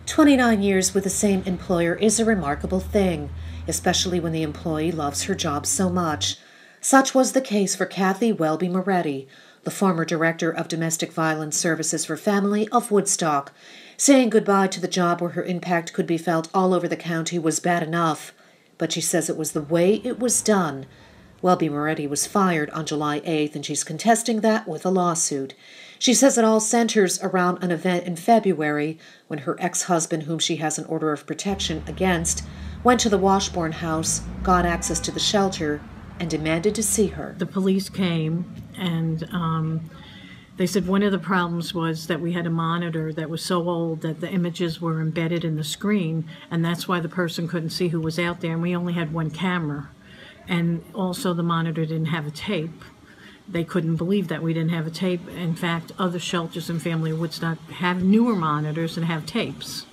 29 years with the same employer is a remarkable thing, especially when the employee loves her job so much. Such was the case for Kathy Welby Moretti, the former Director of Domestic Violence Services for Family of Woodstock. Saying goodbye to the job where her impact could be felt all over the county was bad enough, but she says it was the way it was done. Welby Moretti was fired on July 8th, and she's contesting that with a lawsuit. She says it all centers around an event in February when her ex-husband, whom she has an order of protection against, went to the Washburn house, got access to the shelter, and demanded to see her. The police came, and they said one of the problems was that we had a monitor that was so old that the images were embedded in the screen, and that's why the person couldn't see who was out there, and we only had one camera. And also the monitor didn't have a tape. They couldn't believe that we didn't have a tape. In fact, other shelters in Family of Woodstock have newer monitors and have tapes.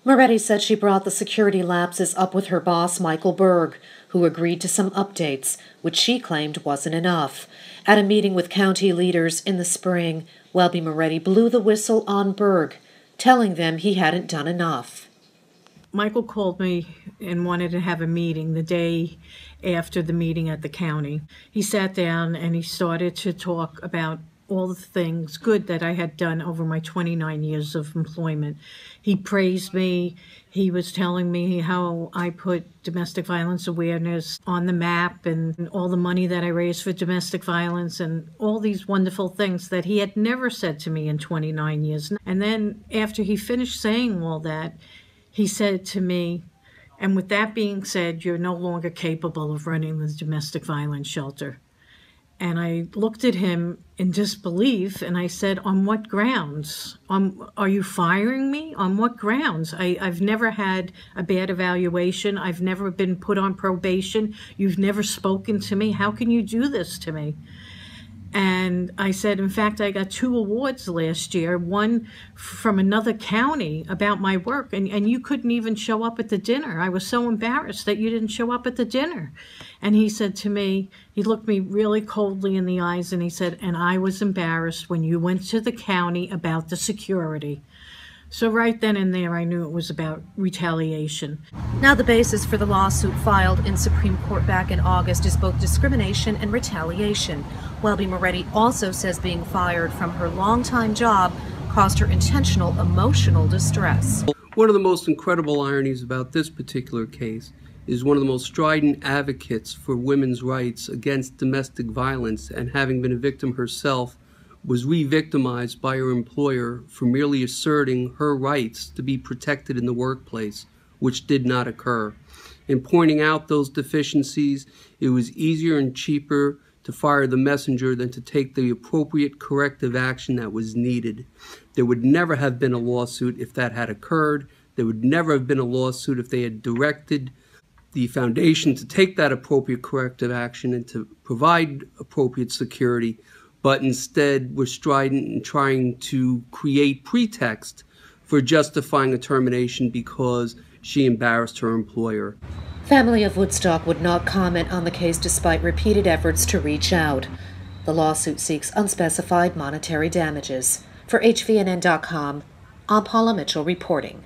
Moretti said she brought the security lapses up with her boss, Michael Berg, who agreed to some updates, which she claimed wasn't enough. At a meeting with county leaders in the spring, Welby Moretti blew the whistle on Berg, telling them he hadn't done enough. Michael called me and wanted to have a meeting the day after the meeting at the county. He sat down and he started to talk about all the things good that I had done over my 29 years of employment. He praised me. He was telling me how I put domestic violence awareness on the map and all the money that I raised for domestic violence and all these wonderful things that he had never said to me in 29 years. And then after he finished saying all that, he said to me, and with that being said, you're no longer capable of running the domestic violence shelter. And I looked at him in disbelief and I said, on what grounds? Are you firing me? On what grounds? I've never had a bad evaluation. I've never been put on probation. You've never spoken to me. How can you do this to me? And I said, in fact, I got 2 awards last year, one from another county about my work, and you couldn't even show up at the dinner. I was so embarrassed that you didn't show up at the dinner. And he said to me, he looked me really coldly in the eyes, and he said, and I was embarrassed when you went to the county about the security. So right then and there, I knew it was about retaliation. Now the basis for the lawsuit filed in Supreme Court back in August is both discrimination and retaliation. Welby Moretti also says being fired from her longtime job caused her intentional emotional distress. One of the most incredible ironies about this particular case is one of the most strident advocates for women's rights against domestic violence, and having been a victim herself, was re-victimized by her employer for merely asserting her rights to be protected in the workplace, which did not occur. In pointing out those deficiencies, it was easier and cheaper to fire the messenger than to take the appropriate corrective action that was needed. There would never have been a lawsuit if that had occurred. There would never have been a lawsuit if they had directed the foundation to take that appropriate corrective action and to provide appropriate security, but instead were strident in trying to create pretext for justifying a termination because she embarrassed her employer. Family of Woodstock would not comment on the case despite repeated efforts to reach out. The lawsuit seeks unspecified monetary damages. For HVNN.com, I'm Paula Mitchell reporting.